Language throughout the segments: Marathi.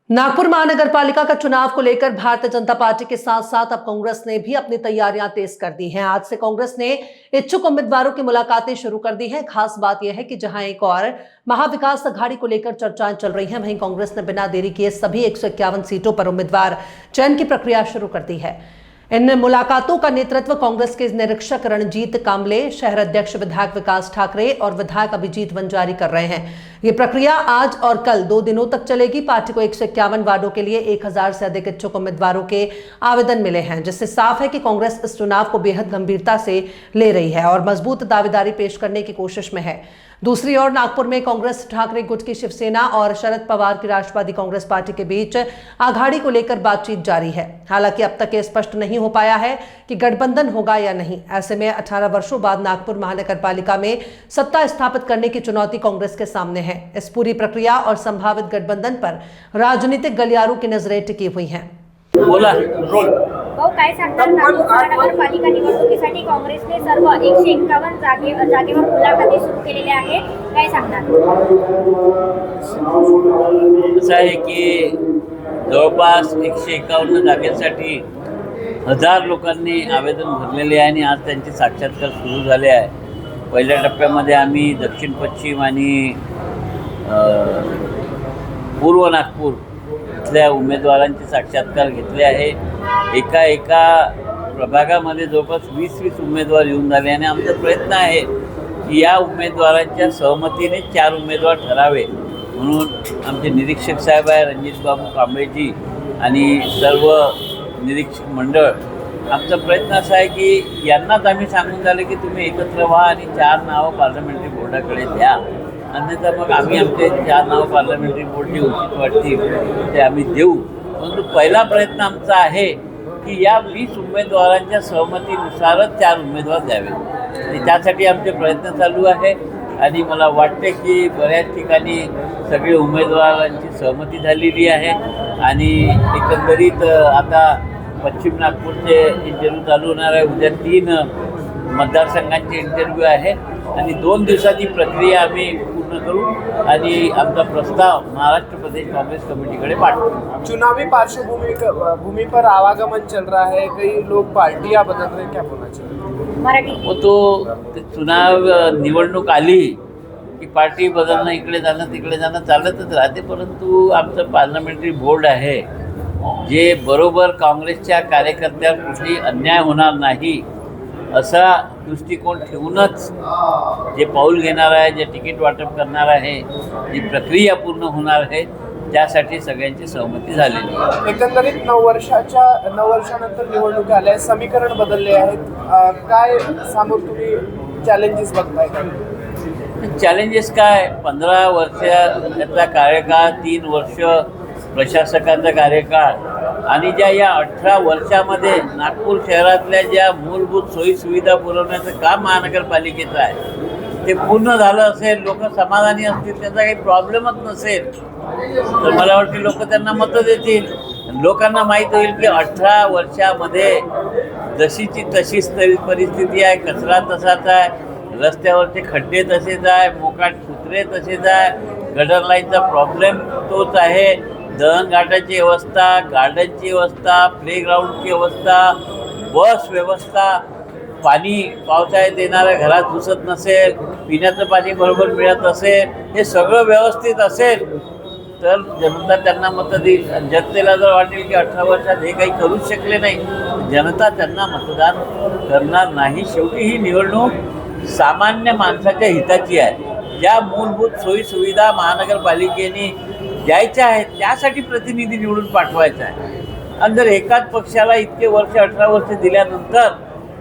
नागपुर महानगरपालिका का चुनाव को लेकर भारतीय जनता पार्टी के साथ साथ अब कांग्रेस ने भी अपनी तैयारियां तेज कर दी हैं। आज से कांग्रेस ने इच्छुक उम्मीदवारों की मुलाकातें शुरू कर दी हैं। खास बात यह है कि जहां एक और महाविकास अघाड़ी को लेकर चर्चाएं चल रही हैं, वहीं कांग्रेस ने बिना देरी किए सभी 151 सीटों पर उम्मीदवार चयन की प्रक्रिया शुरू कर दी है। इन मुलाकातों का नेतृत्व कांग्रेस के निरीक्षक रणजीत कामले, शहर अध्यक्ष विधायक विकास ठाकरे और विधायक अभिजीत वंजारी कर रहे हैं। ये प्रक्रिया आज और कल 2 दिनों तक चलेगी। पार्टी को 151 वार्डों के लिए 1000 से अधिक इच्छुक उम्मीदवारों के आवेदन मिले हैं, जिससे साफ है कि कांग्रेस इस चुनाव को बेहद गंभीरता से ले रही है और मजबूत दावेदारी पेश करने की कोशिश में है। दूसरी ओर नागपुर में कांग्रेस ठाकरे गुट की शिवसेना और शरद पवार की राष्ट्रवादी कांग्रेस पार्टी के बीच आघाड़ी को लेकर बातचीत जारी है। हालांकि अब तक ये स्पष्ट नहीं हो पाया है कि गठबंधन होगा या नहीं। ऐसे में 18 वर्षों बाद नागपुर महानगरपालिका में सत्ता स्थापित करने की चुनौती कांग्रेस के सामने है। इस पूरी प्रक्रिया और संभावित गठबंधन पर राजनीतिक गलियारों की नजरें टिकी हुई हैं। बोला भाऊ, काय सांगतात? नागपूर महानगरपालिका निवडणुकीसाठी काँग्रेसने सर्व 151 जागेवर मुलाखती सुरू केलेल्या आहेत. काय सांगणार? असं आहे की जवळपास 151 जागेसाठी 1000 लोकांनी आवेदन भरलेले आहे आणि आज त्यांचे साक्षात्कार सुरू झाले आहे. पहिल्या टप्प्यामध्ये आम्ही दक्षिण पश्चिम आणि पूर्व नागपूर इथल्या उमेदवारांचे साक्षात्कार घेतले आहे. एका प्रभागामध्ये जवळपास 20 उमेदवार येऊन झाले आणि आमचा प्रयत्न आहे की या उमेदवारांच्या सहमतीने 4 उमेदवार ठरावे. म्हणून आमचे निरीक्षक साहेब आहे रणजित बाबू कांबळेजी आणि सर्व निरीक्षक मंडळ, आमचा प्रयत्न असा आहे की यांनाच आम्ही सांगून झाले की तुम्ही एकत्र व्हा आणि 4 नावं पार्लमेंटरी बोर्डाकडे द्या. अन्यथा मग आम्ही आमचे 4 नावं पार्लमेंटरी बोर्ड जे उचित वाटतील ते आम्ही देऊ. परंतु पहिला प्रयत्न आमचा आहे की या 20 उमेदवारांच्या सहमतीनुसारच 4 उमेदवार द्यावे. आणि त्यासाठी आमचे प्रयत्न चालू आहे आणि मला वाटते की बऱ्याच ठिकाणी सगळे उमेदवारांची सहमती झालेली आहे आणि एकंदरीत आता पश्चिम नागपूरचे इंटरव्ह्यू चालू होणार आहे. उद्या 3 मतदारसंघांचे इंटरव्ह्यू आहे आणि 2 दिवसाची प्रक्रिया आम्ही पूर्ण करू आणि आमचा प्रस्ताव महाराष्ट्र प्रदेश कांग्रेस कमेटीकडे पाठवू. चुनावी पार्श्वभूमि पर आवागमन चल रहा है, कई लोग पार्टियां बदल रहे हैं, क्या बोलना चाहिए? मराठी वो तो चुनाव निवडणूक आली की पार्टी बदलणं, इकडे जाणं तिकडे जाणं चालतच राहते. परंतु आमचं पार्लमेंटरी बोर्ड आहे जे बरोबर काँग्रेसच्या कार्यकर्त्यांवर कुठली अन्याय होणार नाही असा दृष्टिकोन ठेवूनच जे पाऊल घेणार आहे, जे तिकीट वाटप करणार आहे, जी प्रक्रिया पूर्ण होणार आहे, त्यासाठी सगळ्यांची सहमती झालेली आहे. एकंदरीत 9 वर्षानंतर निवडणूक आल्या, समीकरण बदलले आहेत. काय समोर तुम्ही चॅलेंजेस बघताय? चॅलेंजेस काय? 15 वर्षाचा कार्यकाळ, 3 वर्ष प्रशासकाचा कार्यकाळ आणि या 18 वर्षामध्ये नागपूर शहरातल्या ज्या मूलभूत सोयीसुविधा पुरवण्याचं काम महानगरपालिकेचं आहे ते पूर्ण झालं असेल, लोक समाधानी असतील, त्याचा काही प्रॉब्लेमच नसेल तर मला वाटते लोक त्यांना मतं देतील. लोकांना माहीत होईल की 18 वर्षामध्ये जशीची तशीच परिस्थिती आहे, कचरा तसाच आहे, रस्त्यावरचे खड्डे तसेच आहे, मोकाट कुत्रे तसेच आहे, गटर लाईनचा प्रॉब्लेम तोच आहे, दळणघाटाची व्यवस्था, गार्डनची व्यवस्था, प्लेग्राऊंडची व्यवस्था, बस व्यवस्था, पाणी पावसाळ्यात येणाऱ्या घरात घुसत नसेल, पिण्याचं पाणी बरोबर मिळत असेल, हे सगळं व्यवस्थित असेल तर जनता त्यांना मतं देईल. जनतेला जर वाटेल की 18 वर्षात हे काही करूच शकले नाही, जनता त्यांना मतदान करणार नाही. शेवटी ही निवडणूक सामान्य माणसाच्या हिताची आहे. ज्या मूलभूत सोयीसुविधा महानगरपालिकेने द्यायच्या आहेत त्यासाठी प्रतिनिधी निवडून पाठवायचा आहे. आणि जर एकाच पक्षाला इतके वर्ष 18 वर्ष दिल्यानंतर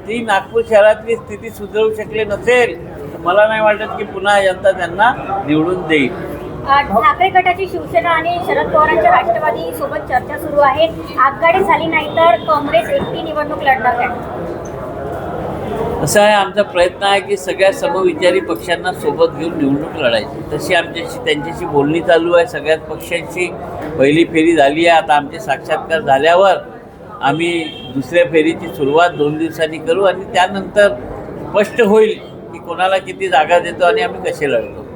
ती नागपूर शहरातली स्थिती सुधारू शकले नसेल तर मला नाही वाटत की पुन्हा जनता त्यांना निवडून देईल. ठाकरे गटाची शिवसेना आणि शरद पवारांच्या राष्ट्रवादी सोबत चर्चा सुरू आहे. आघाडी झाली नाही तर काँग्रेस एकटी निवडणूक लढणार काय? असं आहे, आमचा प्रयत्न आहे की सगळ्या समविचारी पक्षांना सोबत घेऊन निवडणूक लढायची. तशी आमच्याशी त्यांच्याशी बोलणी चालू आहे. सगळ्याच पक्षांची पहिली फेरी झाली आहे. आता आमचे साक्षात्कार झाल्यावर आम्ही दुसऱ्या फेरीची सुरुवात 2 दिवसांनी करू आणि त्यानंतर स्पष्ट होईल की कोणाला किती जागा देतो आणि आम्ही कसे लढतो.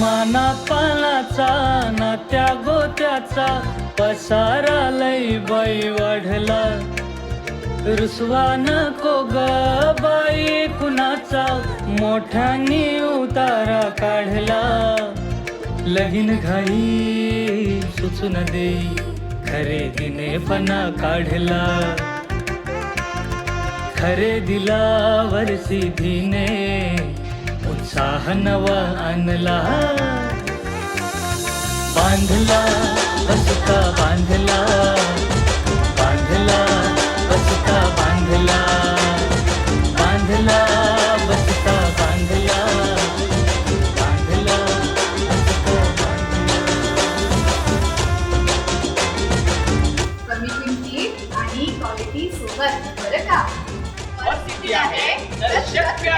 माना पानाचा नात्या गोत्याचा पसारा लई बाई वाढला. रुसवा नको ग बाई कुणाचा मोठ्यानी उतारा काढला. लगीन घाई सुचून देई खरेदीने पणा काढला. खरेदीला वर्षीधीने उत्साह नवा आणला. बांधला बसका बांधला, बांधला बसका बांधला, बांधला बसका बांधला, बांधला बसका बांधला. कमी किमतीत आणि क्वालिटी सोबत बरं का. आहे तर शक्य